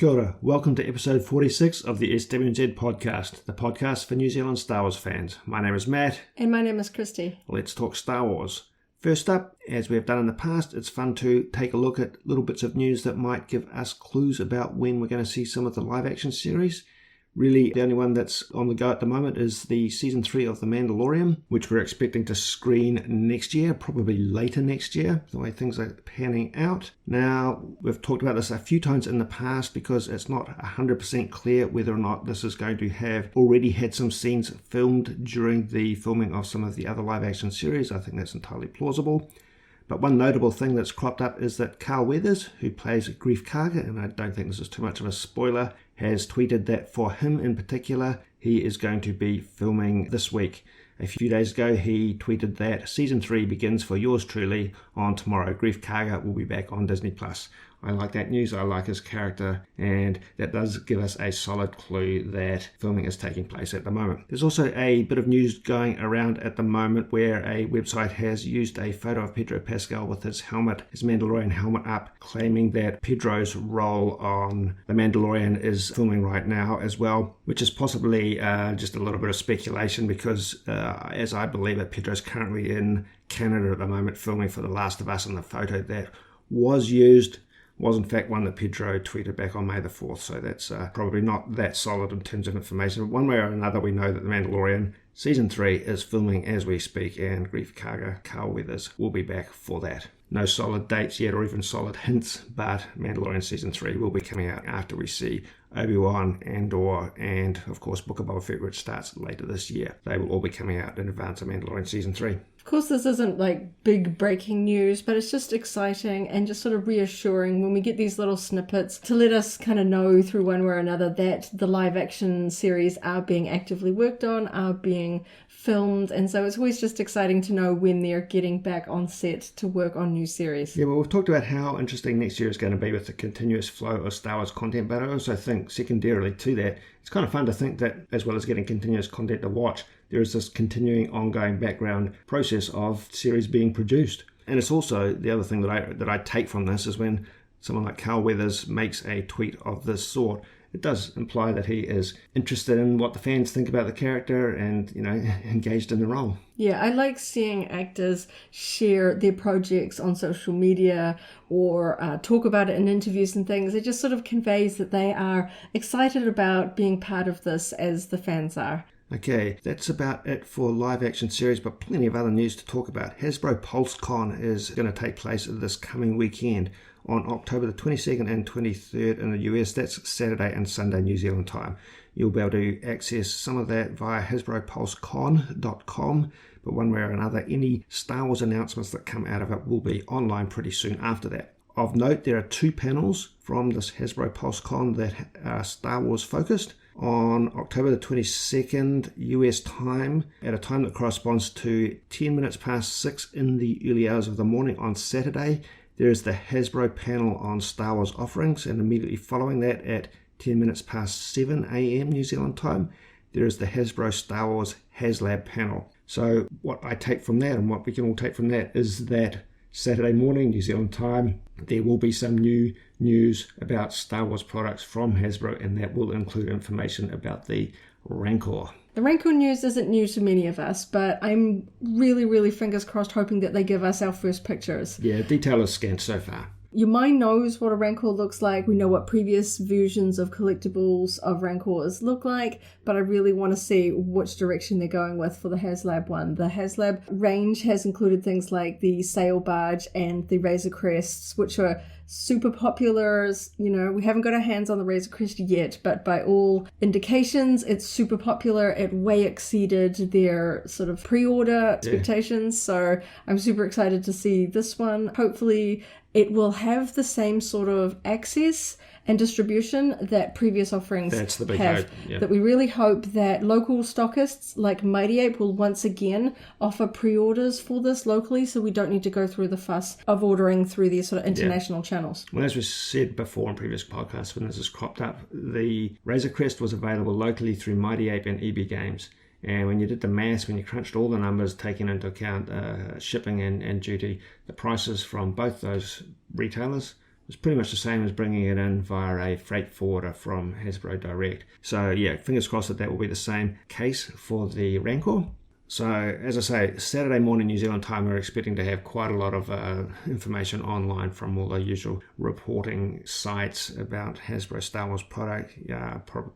Kia ora. Welcome to episode 46 of the SWNZ Podcast, the podcast for New Zealand Star Wars fans. My name is Matt. And my name is Christy. Let's talk Star Wars. First up, as we have done in the past, it's fun to take a look at little bits of news that might give us clues about when we're going to see some of the live action series. Really, the only one that's on the go at the moment is the Season 3 of The Mandalorian, which we're expecting to screen next year, probably later next year, the way things are panning out. Now, we've talked about this a few times in the past because it's not 100% clear whether or not this is going to have already had some scenes filmed during the filming of some of the other live action series. I think that's entirely plausible. But one notable thing that's cropped up is that Carl Weathers, who plays Greef Karga, and I don't think this is too much of a spoiler, has tweeted that for him in particular, he is going to be filming this week. A few days ago, he tweeted that Season 3 begins for yours truly on tomorrow. Greef Karga will be back on Disney+. I like that news, I like his character, and that does give us a solid clue that filming is taking place at the moment. There's also a bit of news going around at the moment where a website has used a photo of Pedro Pascal with his helmet, his Mandalorian helmet up, claiming that Pedro's role on The Mandalorian is filming right now as well, which is possibly just a little bit of speculation because, as I believe it, Pedro's currently in Canada at the moment filming for The Last of Us, and the photo that was used was in fact one that Pedro tweeted back on May the 4th, so that's probably not that solid in terms of information. But one way or another, we know that The Mandalorian Season 3 is filming as we speak, and Greef Karga, Carl Weathers, will be back for that. No solid dates yet or even solid hints, but Mandalorian Season 3 will be coming out after we see Obi-Wan, Andor, and of course Book of Boba Fett, which starts later this year. They will all be coming out in advance of Mandalorian Season 3. Of course, this isn't like big breaking news, but it's just exciting and just sort of reassuring when we get these little snippets to let us kind of know through one way or another that the live action series are being actively worked on, are being filmed, and so it's always just exciting to know when they're getting back on set to work on new series. Yeah, well, we've talked about how interesting next year is going to be with the continuous flow of Star Wars content, but I also think secondarily to that, it's kind of fun to think that as well as getting continuous content to watch, there is this continuing ongoing background process of series being produced. And it's also the other thing that I take from this is when someone like Carl Weathers makes a tweet of this sort, it does imply that he is interested in what the fans think about the character and, you know, engaged in the role. Yeah, I like seeing actors share their projects on social media or talk about it in interviews and things. It just sort of conveys that they are excited about being part of this as the fans are. Okay, that's about it for live action series, but plenty of other news to talk about. Hasbro Pulse Con is going to take place this coming weekend on October the 22nd and 23rd in the US. That's Saturday and Sunday New Zealand time. You'll be able to access some of that via hasbropulsecon.com, but one way or another, any Star Wars announcements that come out of it will be online pretty soon after that. Of note, there are 2 panels from this Hasbro Pulse Con that are Star Wars focused. On October the 22nd US time, at a time that corresponds to 10 minutes past 6 in the early hours of the morning on Saturday, there is the Hasbro panel on Star Wars offerings, and immediately following that at 10 minutes past 7 a.m. New Zealand time, there is the Hasbro Star Wars HasLab panel. So what I take from that, and what we can all take from that, is that Saturday morning New Zealand time, there will be some new news about Star Wars products from Hasbro, and that will include information about the Rancor. The Rancor news isn't new to many of us, but I'm really, really fingers crossed hoping that they give us our first pictures. Yeah, detail is scant so far. Your mind knows what a Rancor looks like. We know what previous versions of collectibles of Rancors look like, but I really want to see which direction they're going with for the HasLab one. The HasLab range has included things like the sail barge and the Razor Crests, which are super popular. You know, we haven't got our hands on the Razor Crest yet, but by all indications, it's super popular. It way exceeded their sort of pre-order expectations. So I'm super excited to see this one. Hopefully it will have the same sort of access and distribution that previous offerings That's the big have. hope. Yeah. That we really hope that local stockists like Mighty Ape will once again offer pre-orders for this locally, so we don't need to go through the fuss of ordering through these sort of international channels. Well, as we said before in previous podcasts, when this has cropped up, the Razor Crest was available locally through Mighty Ape and EB Games. And when you did the maths, when you crunched all the numbers, taking into account shipping and duty, the prices from both those retailers It's pretty much the same as bringing it in via a freight forwarder from Hasbro Direct. So yeah, fingers crossed that will be the same case for the Rancor. So as I say, Saturday morning New Zealand time, we're expecting to have quite a lot of information online from all the usual reporting sites about Hasbro Star Wars product,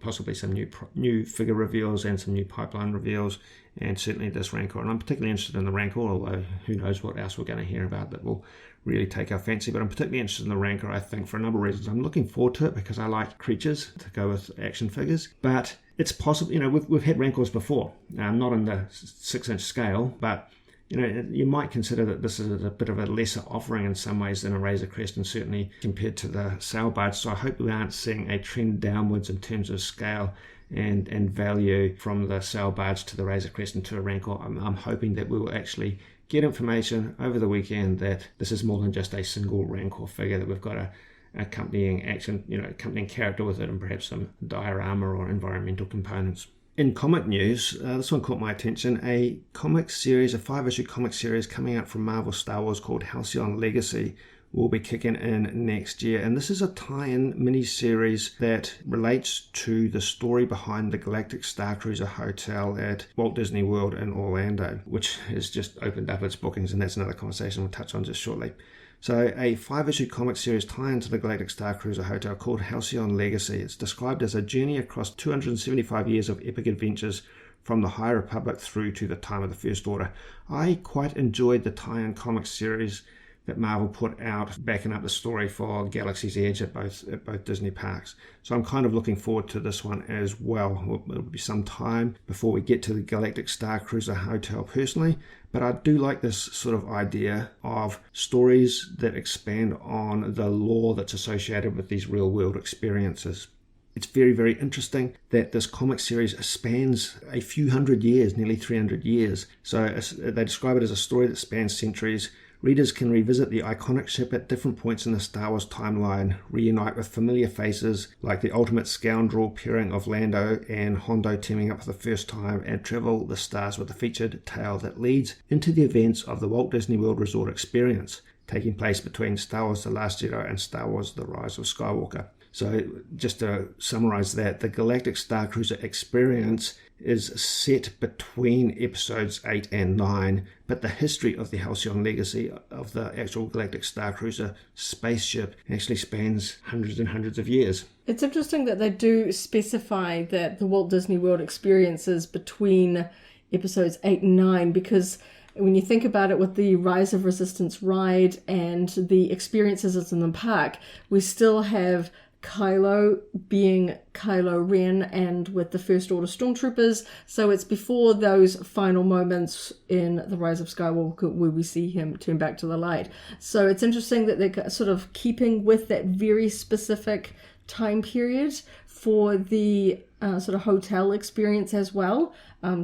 possibly some new figure reveals and some new pipeline reveals, and certainly this Rancor. And I'm particularly interested in the Rancor, although who knows what else we're going to hear about that will really take our fancy. But I'm particularly interested in the Rancor, I think, for a number of reasons. I'm looking forward to it because I like creatures to go with action figures. But it's possible, we've had Rancors before, not in the 6-inch scale, but you might consider that this is a bit of a lesser offering in some ways than a Razor Crest, and certainly compared to the sail barge. So I hope we aren't seeing a trend downwards in terms of scale and value from the sail barge to the Razor Crest and to a Rancor. I'm hoping that we will actually get information over the weekend that this is more than just a single Rancor figure, that we've got a accompanying action, accompanying character with it, and perhaps some diorama or environmental components. In comic news, this one caught my attention. A 5-issue comic series coming out from Marvel Star Wars called Halcyon Legacy will be kicking in next year. And this is a tie-in mini-series that relates to the story behind the Galactic Star Cruiser Hotel at Walt Disney World in Orlando, which has just opened up its bookings, and that's another conversation we'll touch on just shortly. So a 5-issue comic series tie-in to the Galactic Star Cruiser Hotel called Halcyon Legacy. It's described as a journey across 275 years of epic adventures from the High Republic through to the time of the First Order. I quite enjoyed the tie-in comic series that Marvel put out, backing up the story for Galaxy's Edge at both Disney parks. So I'm kind of looking forward to this one as well. It'll be some time before we get to the Galactic Star Cruiser Hotel personally, but I do like this sort of idea of stories that expand on the lore that's associated with these real-world experiences. It's very, very interesting that this comic series spans a few hundred years, nearly 300 years. So they describe it as a story that spans centuries. Readers can revisit the iconic ship at different points in the Star Wars timeline, reunite with familiar faces like the ultimate scoundrel pairing of Lando and Hondo teaming up for the first time, and travel the stars with a featured tale that leads into the events of the Walt Disney World Resort experience, taking place between Star Wars The Last Jedi and Star Wars The Rise of Skywalker. So just to summarize that, the Galactic Star Cruiser experience is set between episodes 8 and 9, but the history of the Halcyon Legacy of the actual Galactic Star Cruiser spaceship actually spans hundreds and hundreds of years. It's interesting that they do specify that the Walt Disney World experience is between episodes 8 and 9, because when you think about it, with the Rise of Resistance ride and the experiences that's in the park, we still have Kylo being Kylo Ren and with the First Order Stormtroopers. So it's before those final moments in The Rise of Skywalker where we see him turn back to the light. So it's interesting that they're sort of keeping with that very specific time period for the sort of hotel experience as well.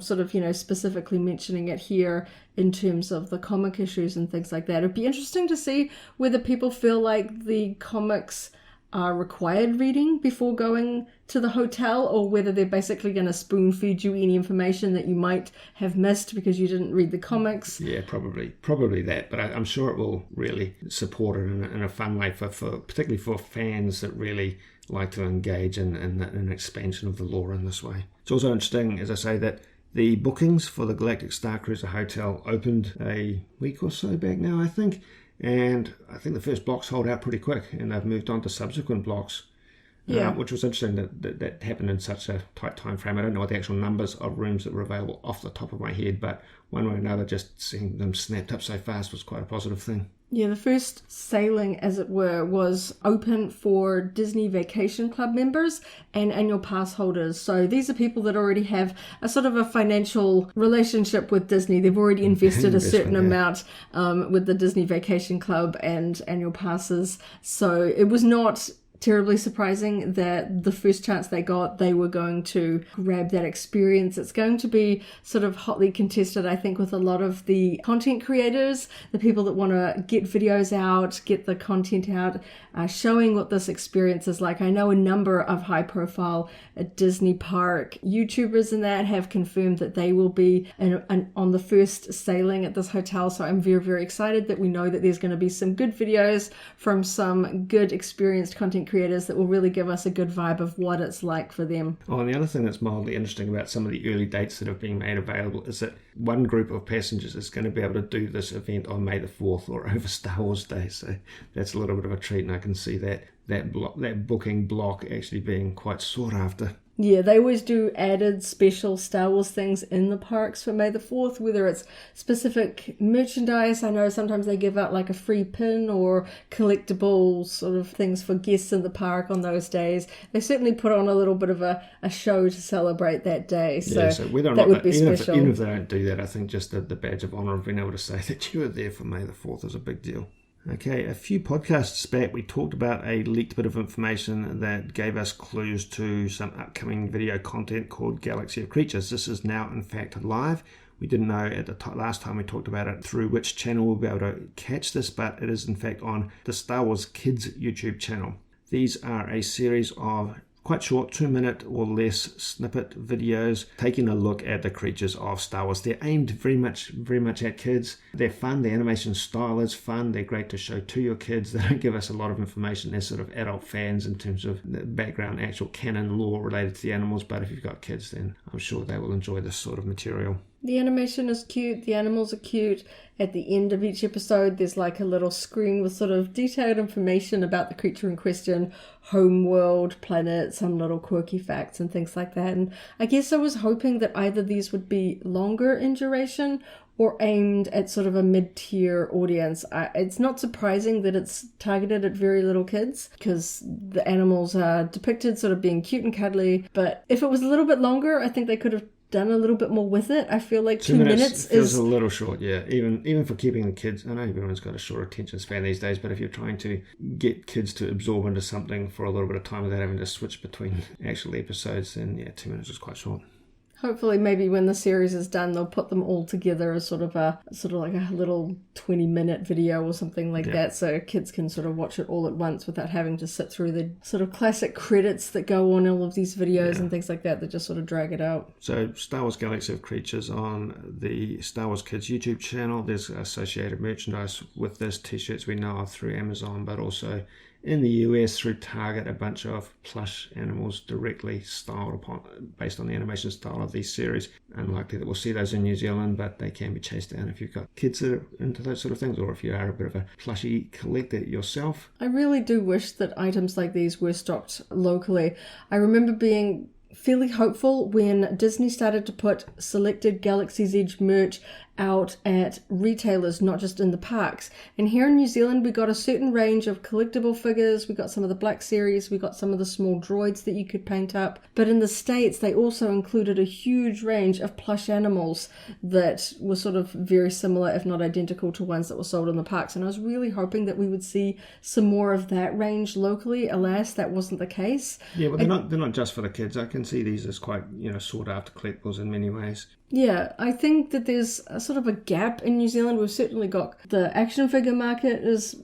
Specifically mentioning it here in terms of the comic issues and things like that. It'd be interesting to see whether people feel like the comics are required reading before going to the hotel, or whether they're basically going to spoon feed you any information that you might have missed because you didn't read the comics. Yeah, probably that, but I'm sure it will really support it in a fun way for particularly for fans that really like to engage in an expansion of the lore in this way. It's also interesting, as I say, that the bookings for the Galactic Star Cruiser Hotel opened a week or so back now, I think. And I think the first block sold out pretty quick, and they've moved on to subsequent blocks, which was interesting that happened in such a tight time frame. I don't know what the actual numbers of rooms that were available off the top of my head, but one way or another, just seeing them snapped up so fast was quite a positive thing. Yeah, the first sailing, as it were, was open for Disney Vacation Club members and annual pass holders. So these are people that already have a sort of a financial relationship with Disney. They've already invested a certain amount with the Disney Vacation Club and annual passes. So it was not terribly surprising that the first chance they got, they were going to grab that experience. It's going to be sort of hotly contested, I think, with a lot of the content creators, the people that want to get videos out, get the content out, showing what this experience is like. I know a number of high-profile Disney park YouTubers and that have confirmed that they will be on the first sailing at this hotel. So I'm very, very excited that we know that there's going to be some good videos from some good experienced content creators that will really give us a good vibe of what it's like for them. Oh, and the other thing that's mildly interesting about some of the early dates that have been made available is that one group of passengers is going to be able to do this event on May the 4th or over Star Wars Day. So that's a little bit of a treat, and I can see that booking block actually being quite sought after. Yeah, they always do added special Star Wars things in the parks for May the 4th, whether it's specific merchandise. I know sometimes they give out like a free pin or collectible sort of things for guests in the park on those days. They certainly put on a little bit of a show to celebrate that day. So, so whether or that not would be special. Even if they don't do that, I think just the badge of honour of being able to say that you were there for May the 4th is a big deal. Okay, a few podcasts back we talked about a leaked bit of information that gave us clues to some upcoming video content called Galaxy of Creatures. This is now in fact live. We didn't know at the last time we talked about it through which channel we'll be able to catch this, but it is in fact on the Star Wars Kids YouTube channel. These are a series of quite short, 2-minute or less snippet videos taking a look at the creatures of Star Wars. They're aimed very much at kids. They're fun. The animation style is fun. They're great to show to your kids. They don't give us a lot of information. They're sort of adult fans in terms of the background, actual canon lore related to the animals. But if you've got kids, then I'm sure they will enjoy this sort of material. The animation is cute, the animals are cute. At the end of each episode, there's like a little screen with sort of detailed information about the creature in question, home world, planet, some little quirky facts and things like that. And I guess I was hoping that either these would be longer in duration or aimed at sort of a mid-tier audience. It's not surprising that it's targeted at very little kids because the animals are depicted sort of being cute and cuddly. But if it was a little bit longer, I think they could have done a little bit more with it. I feel like 2 minutes feels a little short, yeah. Even for keeping the kids, I know everyone's got a short attention span these days, but if you're trying to get kids to absorb into something for a little bit of time without having to switch between actual episodes, then yeah, 2 minutes is quite short. Hopefully maybe when the series is done, they'll put them all together as sort of like a little 20-minute video or something like that, so kids can sort of watch it all at once without having to sit through the sort of classic credits that go on all of these videos and things like that just sort of drag it out. So Star Wars Galaxy of Creatures on the Star Wars Kids YouTube channel. There's associated merchandise with this, t-shirts we know of through Amazon, but also in the US through Target, a bunch of plush animals directly styled upon, based on the animation style of these series. Unlikely that we'll see those in New Zealand, but they can be chased down if you've got kids that are into those sort of things, or if you are a bit of a plushy collector yourself. I really do wish that items like these were stocked locally. I remember being fairly hopeful when Disney started to put selected Galaxy's Edge merch out at retailers, not just in the parks. And here in New Zealand, we got a certain range of collectible figures. We got some of the Black Series. We got some of the small droids that you could paint up. But in the States, they also included a huge range of plush animals that were sort of very similar, if not identical, to ones that were sold in the parks. And I was really hoping that we would see some more of that range locally. Alas, that wasn't the case. Yeah, but they're not just for the kids. I can see these as quite, sought after collectibles in many ways. Yeah, I think that there's a sort of a gap in New Zealand. We've certainly got the action figure market is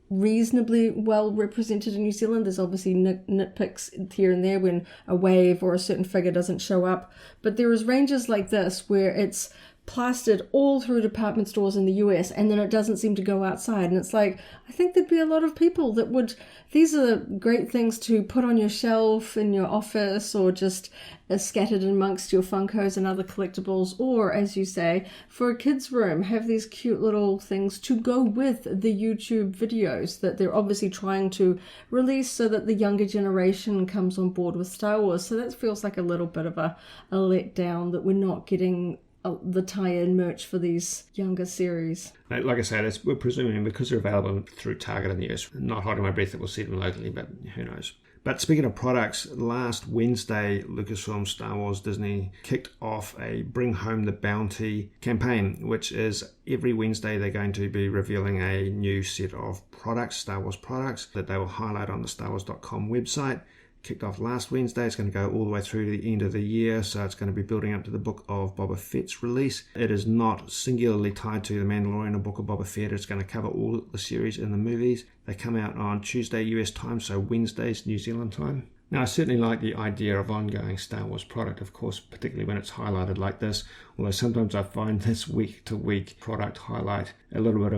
reasonably well represented in New Zealand. There's obviously nitpicks here and there when a wave or a certain figure doesn't show up. But there is ranges like this where it's plastered all through department stores in the US and then it doesn't seem to go outside. And it's like, I think there'd be a lot of people that would, these are great things to put on your shelf in your office or just scattered amongst your Funkos and other collectibles, or as you say, for a kid's room, have these cute little things to go with the YouTube videos that they're obviously trying to release so that the younger generation comes on board with Star Wars. So that feels like a little bit of a letdown that we're not getting the tie-in merch for these younger series. Like I said, we're presuming because they're available through Target in the US, not holding my breath that we'll see them locally, but who knows. But speaking of products, last Wednesday, Lucasfilm, Star Wars, Disney kicked off a Bring Home the Bounty campaign, which is every Wednesday they're going to be revealing a new set of products, Star Wars products, that they will highlight on the StarWars.com website. Kicked off last Wednesday. It's going to go all the way through to the end of the year, so it's going to be building up to the Book of Boba Fett's release. It is not singularly tied to The Mandalorian or Book of Boba Fett. It's going to cover all the series in the movies. They come out on Tuesday US time, so Wednesdays New Zealand time. Now, I certainly like the idea of ongoing Star Wars product, of course, particularly when it's highlighted like this, although sometimes I find this week-to-week product highlight a little bit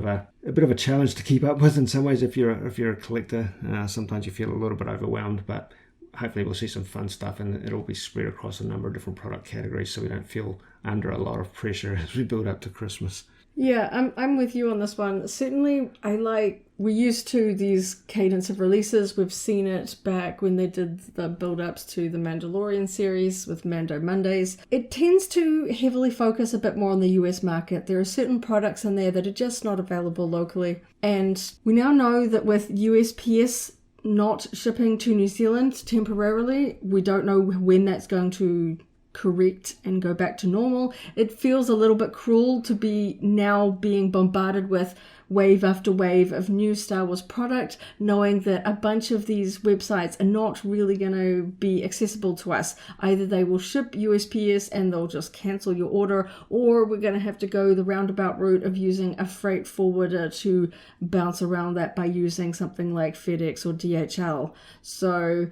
of a challenge to keep up with in some ways. If you're a collector, sometimes you feel a little bit overwhelmed, but hopefully we'll see some fun stuff, and it'll be spread across a number of different product categories so we don't feel under a lot of pressure as we build up to Christmas. Yeah, I'm with you on this one. Certainly, we're used to these cadence of releases. We've seen it back when they did the build-ups to the Mandalorian series with Mando Mondays. It tends to heavily focus a bit more on the US market. There are certain products in there that are just not available locally. And we now know that with USPS not shipping to New Zealand temporarily, we don't know when that's going to correct and go back to normal. It feels a little bit cruel to be now being bombarded with wave after wave of new Star Wars product, knowing that a bunch of these websites are not really going to be accessible to us. Either they will ship USPS and they'll just cancel your order, or we're going to have to go the roundabout route of using a freight forwarder to bounce around that by using something like FedEx or DHL. So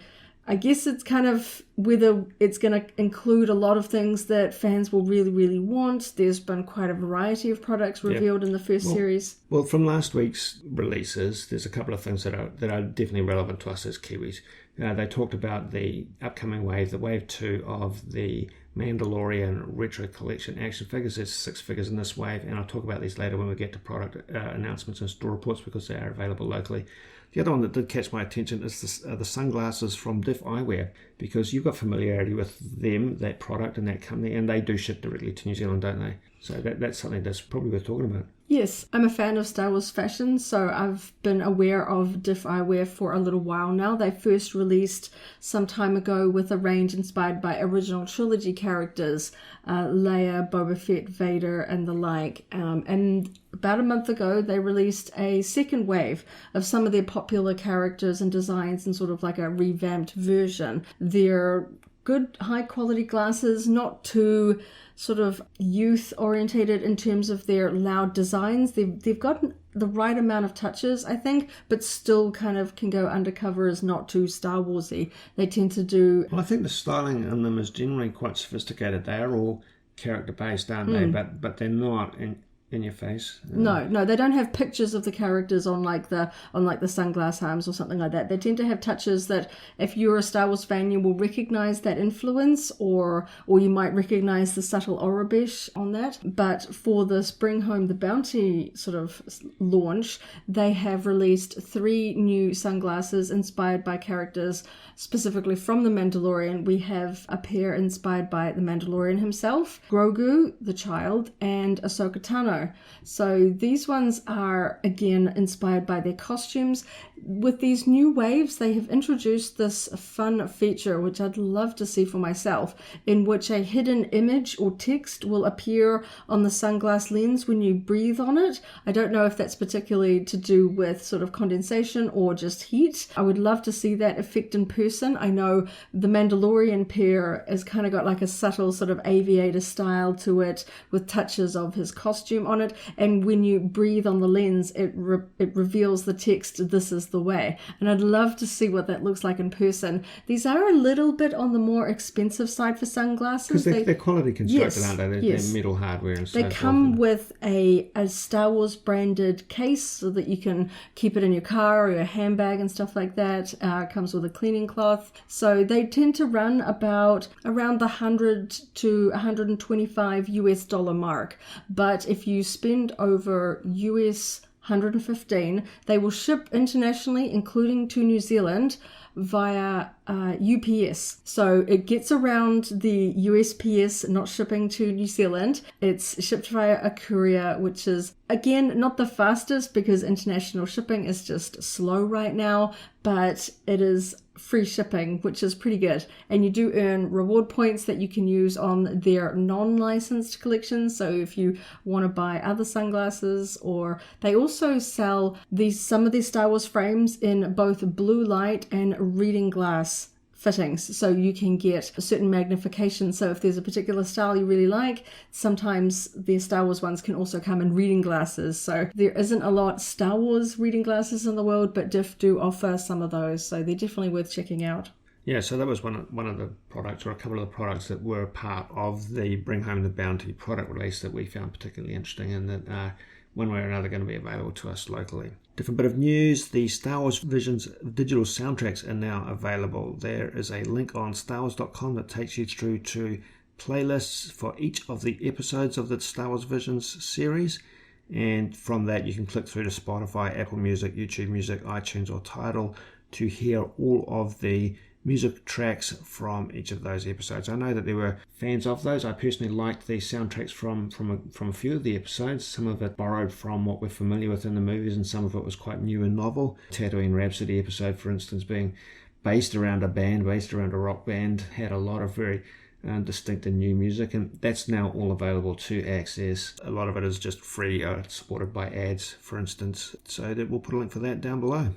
I guess it's kind of whether it's going to include a lot of things that fans will really, really want. There's been quite a variety of products revealed in the first series. Well, from last week's releases, there's a couple of things that are definitely relevant to us as Kiwis. They talked about the upcoming wave, the wave 2 of the Mandalorian Retro Collection action figures. There's 6 figures in this wave, and I'll talk about these later when we get to product announcements and store reports because they are available locally. The other one that did catch my attention is the sunglasses from Diff Eyewear, because you've got familiarity with them, that product and that company, and they do ship directly to New Zealand, don't they? So that's something that's probably worth talking about. Yes, I'm a fan of Star Wars fashion, so I've been aware of Diff Eyewear for a little while now. They first released some time ago with a range inspired by original trilogy characters, Leia, Boba Fett, Vader, and the like. And about a month ago, they released a second wave of some of their popular characters and designs in sort of like a revamped version. They're good, high-quality glasses, not too sort of youth-orientated in terms of their loud designs. They've got the right amount of touches, I think, but still kind of can go undercover as not too Star Wars-y. They tend to do... Well, I think the styling on them is generally quite sophisticated. They are all character-based, aren't they? But they're not in your face. No, they don't have pictures of the characters on like the sunglass arms or something like that. They tend to have touches that if you're a Star Wars fan, you will recognize that influence, or you might recognize the subtle Aurebesh on that. But for this Bring Home the Bounty sort of launch, they have released 3 new sunglasses inspired by characters specifically from The Mandalorian. We have a pair inspired by The Mandalorian himself, Grogu, the child, and Ahsoka Tano. So these ones are, again, inspired by their costumes. With these new waves, they have introduced this fun feature, which I'd love to see for myself, in which a hidden image or text will appear on the sunglass lens when you breathe on it. I don't know if that's particularly to do with sort of condensation or just heat. I would love to see that effect in person. I know the Mandalorian pair has kind of got like a subtle sort of aviator style to it with touches of his costume on it, and when you breathe on the lens, it reveals the text, "This is the way." And I'd love to see what that looks like in person. These are a little bit on the more expensive side for sunglasses. Because they're quality constructed, aren't they? They're metal hardware and so forth. They come with a Star Wars branded case so that you can keep it in your car or your handbag and stuff like that. It comes with a cleaning cloth. So they tend to run about around the $100 to $125 US mark. But if you spend over US 115, they will ship internationally, including to New Zealand, via UPS. So it gets around the USPS not shipping to New Zealand. It's shipped via a courier, which is, again, not the fastest because international shipping is just slow right now, but it is free shipping, which is pretty good. And you do earn reward points that you can use on their non-licensed collections. So if you want to buy other sunglasses, or they also sell some of these Star Wars frames in both blue light and reading glass fittings, so you can get a certain magnification. So if there's a particular style you really like, sometimes the Star Wars ones can also come in reading glasses. So there isn't a lot Star Wars reading glasses in the world, but Diff do offer some of those, so they're definitely worth checking out. Yeah, so that was one of the products, or a couple of the products that were part of the Bring Home the Bounty product release that we found particularly interesting, and that one way or another going to be available to us locally. Different bit of news, the Star Wars Visions digital soundtracks are now available. There is a link on starwars.com that takes you through to playlists for each of the episodes of the Star Wars Visions series, and from that you can click through to Spotify, Apple Music, YouTube Music, iTunes or Tidal to hear all of the music tracks from each of those episodes. I know that there were fans of those. I personally liked the soundtracks from a few of the episodes. Some of it borrowed from what we're familiar with in the movies, and some of it was quite new and novel. Tatooine Rhapsody episode, for instance, being based around a rock band, had a lot of very distinct and new music, and that's now all available to access. A lot of it is just free, supported by ads, for instance. So that we'll put a link for that down below.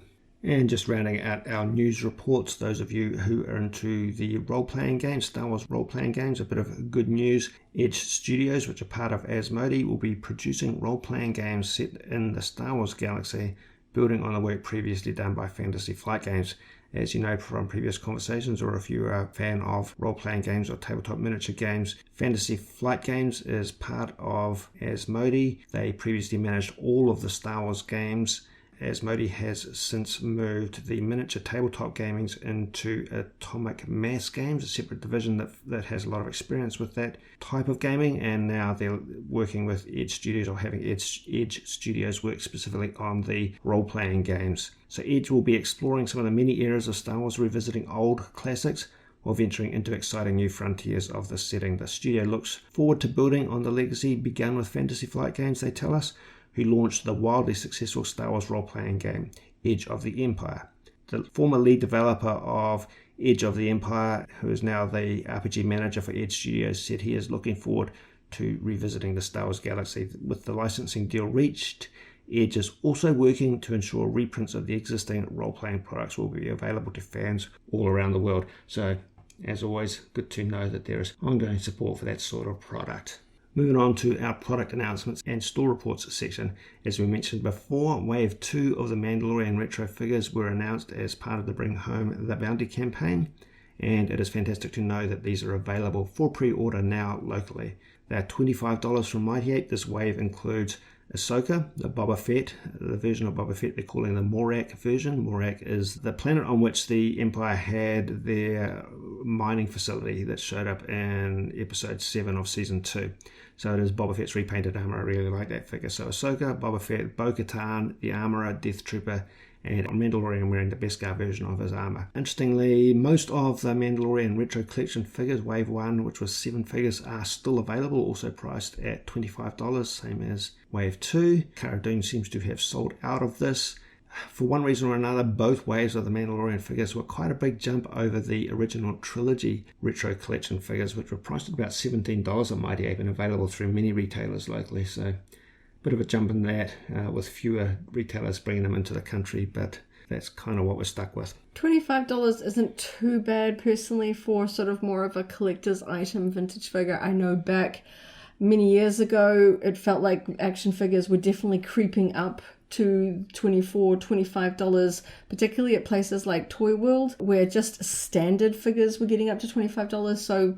And just rounding out our news reports, those of you who are into the role-playing games, Star Wars role-playing games, a bit of good news. Edge Studios, which are part of Asmodee, will be producing role-playing games set in the Star Wars galaxy, building on the work previously done by Fantasy Flight Games. As you know from previous conversations, or if you are a fan of role-playing games or tabletop miniature games, Fantasy Flight Games is part of Asmodee. They previously managed all of the Star Wars games. Asmodee has since moved the miniature tabletop gamings into Atomic Mass Games, a separate division that has a lot of experience with that type of gaming, and now they're working with Edge Studios, or having Edge Studios work specifically on the role-playing games. So Edge will be exploring some of the many eras of Star Wars, revisiting old classics while venturing into exciting new frontiers of the setting. The studio looks forward to building on the legacy begun with Fantasy Flight Games, they tell us, who launched the wildly successful Star Wars role-playing game, Edge of the Empire. The former lead developer of Edge of the Empire, who is now the RPG manager for Edge Studios, said he is looking forward to revisiting the Star Wars galaxy. With the licensing deal reached, Edge is also working to ensure reprints of the existing role-playing products will be available to fans all around the world. So, as always, good to know that there is ongoing support for that sort of product. Moving on to our product announcements and store reports section. As we mentioned before, Wave 2 of the Mandalorian retro figures were announced as part of the Bring Home the Bounty campaign, and it is fantastic to know that these are available for pre-order now locally. They are $25 from Mighty Ape. This wave includes Ahsoka, the Boba Fett, the version of Boba Fett they're calling the Morak version. Morak is the planet on which the Empire had their mining facility that showed up in episode 7 of season 2. So it is Boba Fett's repainted armor. I really like that figure. So Ahsoka, Boba Fett, Bo-Katan, the Armorer, Death Trooper, and Mandalorian wearing the Beskar version of his armor. Interestingly, most of the Mandalorian Retro Collection figures, Wave 1, which was 7 figures, are still available, also priced at $25, same as Wave 2. Cara Dune seems to have sold out of this. For one reason or another, both waves of the Mandalorian figures were quite a big jump over the original trilogy Retro Collection figures, which were priced at about $17 at Mighty Ape and available through many retailers locally. So bit of a jump in that, with fewer retailers bringing them into the country, but that's kind of what we're stuck with. $25 isn't too bad personally for sort of more of a collector's item vintage figure. I know back many years ago it felt like action figures were definitely creeping up to $24, $25, particularly at places like Toy World, where just standard figures were getting up to $25. So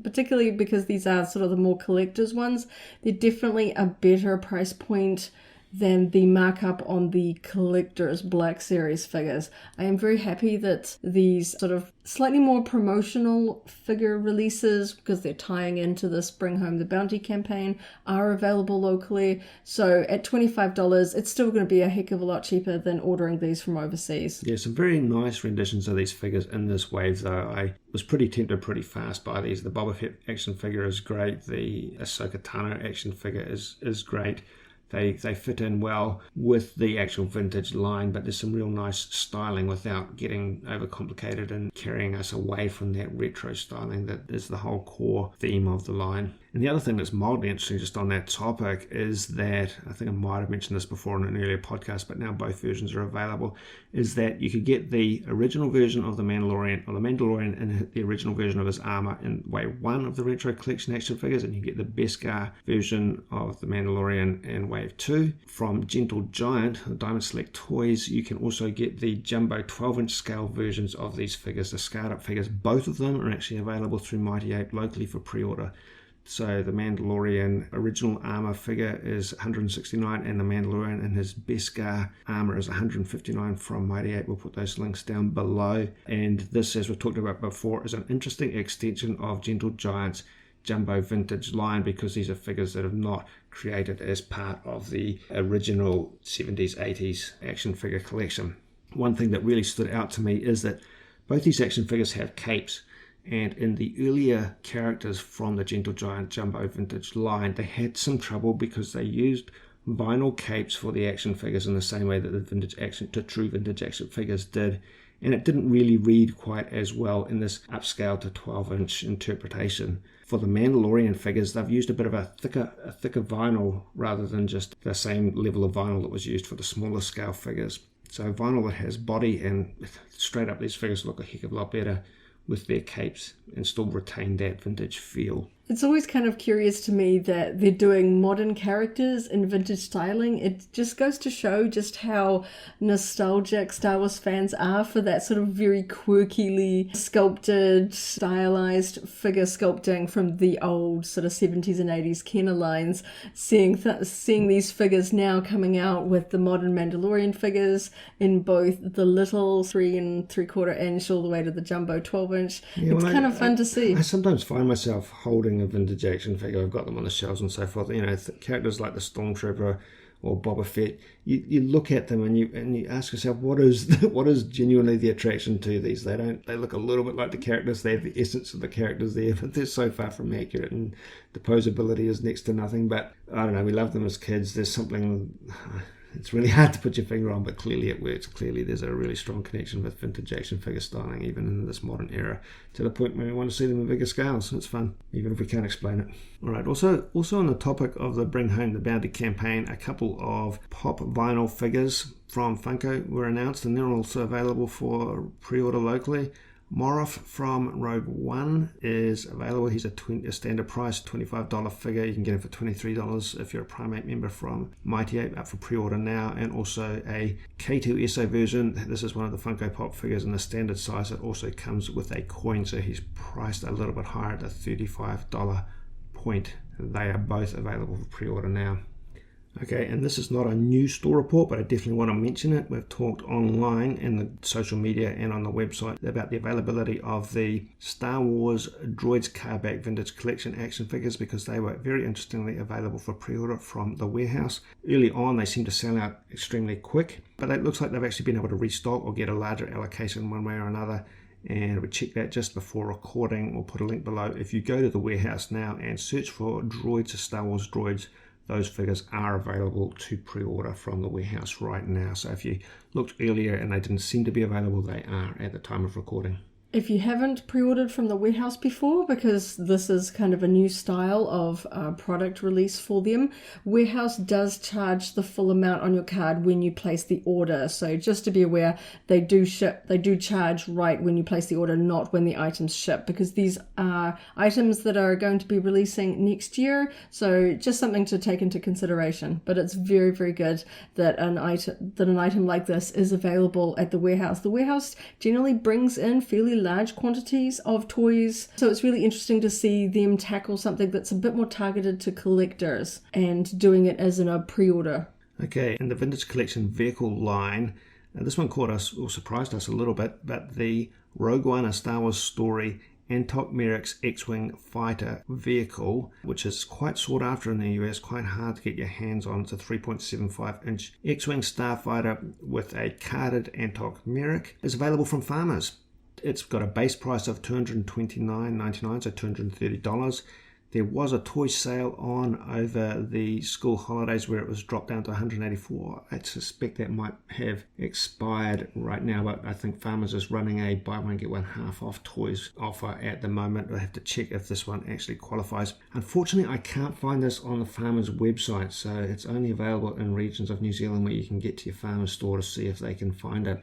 particularly because these are sort of the more collector's ones, they're definitely a better price point than the markup on the collector's Black Series figures. I am very happy that these sort of slightly more promotional figure releases, because they're tying into this Bring Home the Bounty campaign, are available locally. So at $25, it's still going to be a heck of a lot cheaper than ordering these from overseas. Yeah, some very nice renditions of these figures in this wave, though. I was pretty tempted pretty fast by these. The Boba Fett action figure is great. The Ahsoka Tano action figure is great. They fit in well with the actual vintage line, but there's some real nice styling without getting overcomplicated and carrying us away from that retro styling that is the whole core theme of the line. And the other thing that's mildly interesting just on that topic is that, I think I might have mentioned this before in an earlier podcast, but now both versions are available, is that you could get the original version of the Mandalorian, or the Mandalorian in the original version of his armor in Wave 1 of the Retro Collection action figures, and you get the Beskar version of the Mandalorian in Wave 2. From Gentle Giant, Diamond Select Toys, you can also get the Jumbo 12-inch scale versions of these figures, the scaled up figures. Both of them are actually available through Mighty Ape locally for pre-order. So the Mandalorian original armor figure is $169, and the Mandalorian in his Beskar armor is $159 from Mighty Ape. We'll put those links down below. And this, as we've talked about before, is an interesting extension of Gentle Giant's Jumbo Vintage line, because these are figures that have not created as part of the original 70s, 80s action figure collection. One thing that really stood out to me is that both these action figures have capes. And in the earlier characters from the Gentle Giant Jumbo Vintage line, they had some trouble because they used vinyl capes for the action figures in the same way that the true vintage action figures did. And it didn't really read quite as well in this upscale to 12-inch interpretation. For the Mandalorian figures, they've used a bit of a thicker vinyl rather than just the same level of vinyl that was used for the smaller scale figures. So vinyl that has body, and straight up these figures look a heck of a lot better with their capes and still retain that vintage feel. It's always kind of curious to me that they're doing modern characters in vintage styling. It just goes to show just how nostalgic Star Wars fans are for that sort of very quirkily sculpted, stylized figure sculpting from the old sort of 70s and 80s Kenner lines. Seeing these figures now coming out with the modern Mandalorian figures in both the little 3 3/4 inch all the way to the jumbo 12-inch. It's kind of fun to see. I sometimes find myself holding a vintage action figure. I've got them on the shelves and so forth. You know, characters like the Stormtrooper or Boba Fett. You look at them and you ask yourself, what is genuinely the attraction to these? They look a little bit like the characters. They have the essence of the characters there, but they're so far from accurate, and the posability is next to nothing. But I don't know. We love them as kids. There's something. It's really hard to put your finger on, but clearly it works. Clearly there's a really strong connection with vintage action figure styling, even in this modern era, to the point where we want to see them in bigger scales. It's fun, even if we can't explain it. All right, also on the topic of the Bring Home the Bounty campaign, a couple of pop vinyl figures from Funko were announced, and they're also available for pre-order locally. Moroff from Rogue One is available. He's a standard price $25 figure. You can get him for $23 if you're a Primate member from Mighty Ape, up for pre-order now. And also a K2SO version. This is one of the Funko Pop figures in the standard size. It also comes with a coin, so he's priced a little bit higher at the $35 point. They are both available for pre-order now. Okay, and this is not a new store report, but I definitely want to mention it. We've talked online in the social media and on the website about the availability of the Star Wars Droids Carback Vintage Collection action figures, because they were very interestingly available for pre-order from the warehouse. Early on, they seemed to sell out extremely quick, but it looks like they've actually been able to restock or get a larger allocation one way or another. And we checked that just before recording. We'll put a link below. If you go to the warehouse now and search for Droids, Star Wars Droids, those figures are available to pre-order from the warehouse right now. So if you looked earlier and they didn't seem to be available, they are at the time of recording. If you haven't pre-ordered from the warehouse before, because this is kind of a new style of product release for them, warehouse does charge the full amount on your card when you place the order. So just to be aware, they do charge right when you place the order, not when the items ship, because these are items that are going to be releasing next year. So just something to take into consideration. But it's very, very good that an item like this is available at the warehouse. The warehouse generally brings in fairly large quantities of toys, so it's really interesting to see them tackle something that's a bit more targeted to collectors and doing it as in a pre-order. Okay, in the Vintage Collection vehicle line, this one caught us or surprised us a little bit, but the Rogue One, A Star Wars Story Antok Merrick's X-Wing fighter vehicle, which is quite sought after in the US, quite hard to get your hands on. It's a 3.75-inch X-Wing starfighter with a carded Antok Merrick, is available from farmers. It's got a base price of $229.99, so $230. There was a toy sale on over the school holidays where it was dropped down to $184. I suspect that might have expired right now, but I think Farmers is running a buy one get one half off toys offer at the moment. I have to check if this one actually qualifies. Unfortunately, I can't find this on the Farmers website, so it's only available in regions of New Zealand where you can get to your Farmers store to see if they can find it.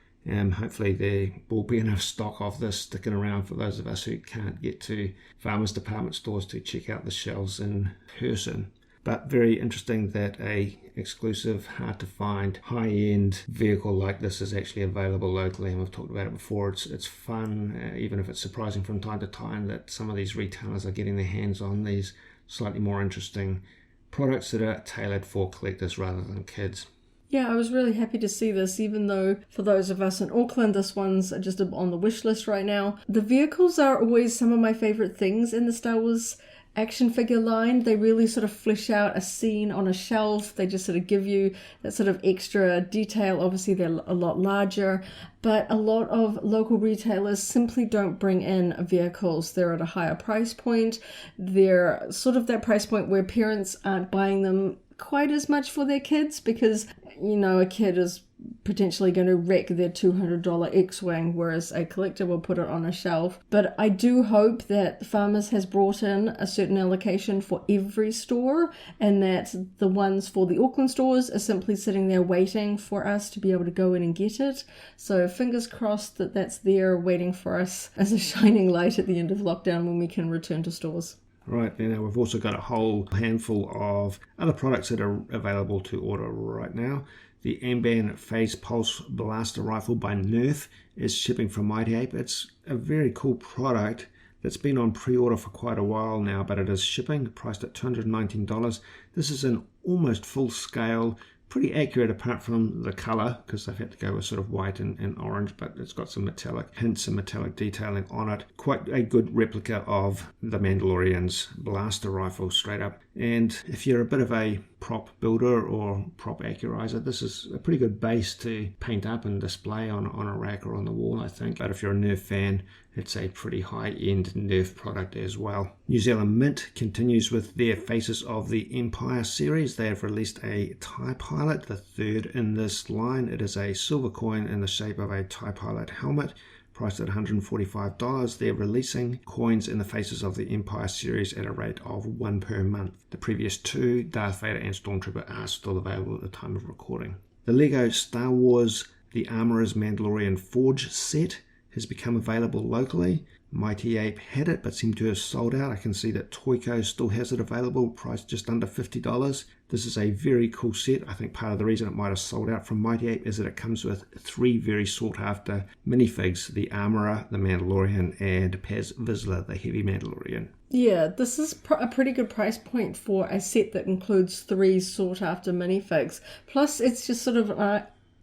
Hopefully there will be enough stock of this sticking around for those of us who can't get to farmers department stores to check out the shelves in person. But very interesting that a exclusive, hard to find, high-end vehicle like this is actually available locally, and we've talked about it before. It's fun, even if it's surprising from time to time that some of these retailers are getting their hands on these slightly more interesting products that are tailored for collectors rather than kids. Yeah, I was really happy to see this, even though for those of us in Auckland, this one's just on the wish list right now. The vehicles are always some of my favourite things in the Star Wars action figure line. They really sort of flesh out a scene on a shelf. They just sort of give you that sort of extra detail. Obviously, they're a lot larger, but a lot of local retailers simply don't bring in vehicles. They're at a higher price point. They're sort of that price point where parents aren't buying them quite as much for their kids because, you know, a kid is potentially going to wreck their $200 X-Wing, whereas a collector will put it on a shelf. But I do hope that Farmers has brought in a certain allocation for every store, and that the ones for the Auckland stores are simply sitting there waiting for us to be able to go in and get it. So fingers crossed that that's there waiting for us as a shining light at the end of lockdown when we can return to stores. Right, now we've also got a whole handful of other products that are available to order right now. The Amban Phase Pulse Blaster Rifle by Nerf is shipping from Mighty Ape. It's a very cool product that's been on pre-order for quite a while now, but it is shipping, priced at $219. This is an almost full-scale, pretty accurate apart from the colour, because they've had to go with sort of white and orange, but it's got some metallic hints and metallic detailing on it. Quite a good replica of the Mandalorian's blaster rifle, straight up. And if you're a bit of a prop builder or prop accurizer, this is a pretty good base to paint up and display on a rack or on the wall, I think. But if you're a Nerf fan, it's a pretty high-end Nerf product as well. New Zealand Mint continues with their Faces of the Empire series. They have released a TIE Pilot, the third in this line. It is a silver coin in the shape of a TIE Pilot helmet, priced at $145. They're releasing coins in the Faces of the Empire series at a rate of 1 per month. The previous two, Darth Vader and Stormtrooper, are still available at the time of recording. The Lego Star Wars The Armorer's Mandalorian Forge set has become available locally. Mighty Ape had it but seemed to have sold out. I can see that Toyco still has it available, priced just under $50. This is a very cool set. I think part of the reason it might have sold out from Mighty Ape is that it comes with 3 very sought after minifigs: the Armorer, the Mandalorian, and Paz Vizsla, the Heavy Mandalorian. Yeah, this is a pretty good price point for a set that includes 3 sought after minifigs. Plus, it's just sort of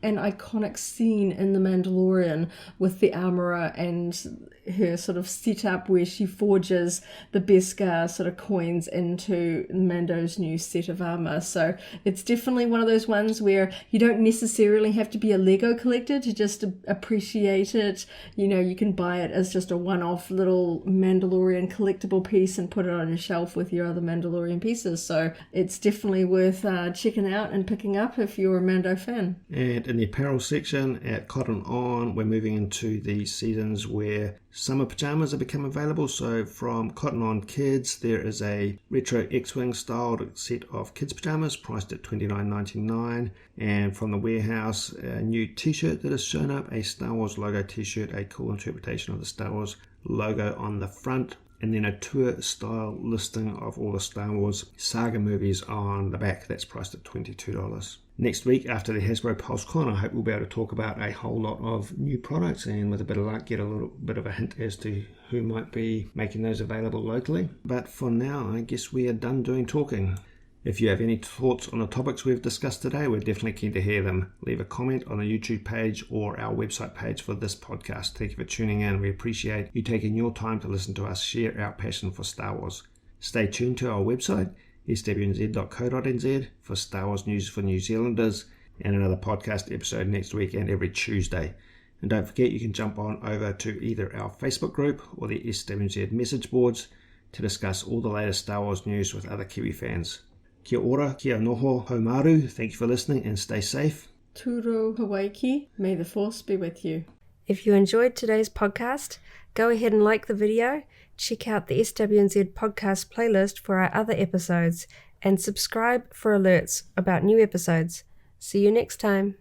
an iconic scene in The Mandalorian with the Armorer and her sort of setup where she forges the Beskar sort of coins into Mando's new set of armor. So it's definitely one of those ones where you don't necessarily have to be a Lego collector to just appreciate it. You know, you can buy it as just a one-off little Mandalorian collectible piece and put it on a shelf with your other Mandalorian pieces. So it's definitely worth checking out and picking up if you're a Mando fan. And in the apparel section at Cotton On, we're moving into the seasons where summer pajamas have become available. So from Cotton On Kids, there is a retro X-Wing styled set of kids pajamas priced at $29.99. And from the warehouse, a new t-shirt that has shown up, a Star Wars logo t-shirt, a cool interpretation of the Star Wars logo on the front, and then a tour style listing of all the Star Wars saga movies on the back. That's priced at $22. Next week, after the Hasbro Pulse Con, I hope we'll be able to talk about a whole lot of new products and with a bit of luck get a little bit of a hint as to who might be making those available locally. But for now, I guess we are done doing talking. If you have any thoughts on the topics we've discussed today, we're definitely keen to hear them. Leave a comment on the YouTube page or our website page for this podcast. Thank you for tuning in. We appreciate you taking your time to listen to us share our passion for Star Wars. Stay tuned to our website, SWNZ.co.nz, for Star Wars news for New Zealanders, and another podcast episode next week and every Tuesday. And don't forget, you can jump on over to either our Facebook group or the SWNZ message boards to discuss all the latest Star Wars news with other Kiwi fans. Kia ora, kia noho haumaru, thank you for listening and stay safe. Turou Hawaiki, may the force be with you. If you enjoyed today's podcast, go ahead and like the video, check out the SWNZ Podcast playlist for our other episodes, and subscribe for alerts about new episodes. See you next time.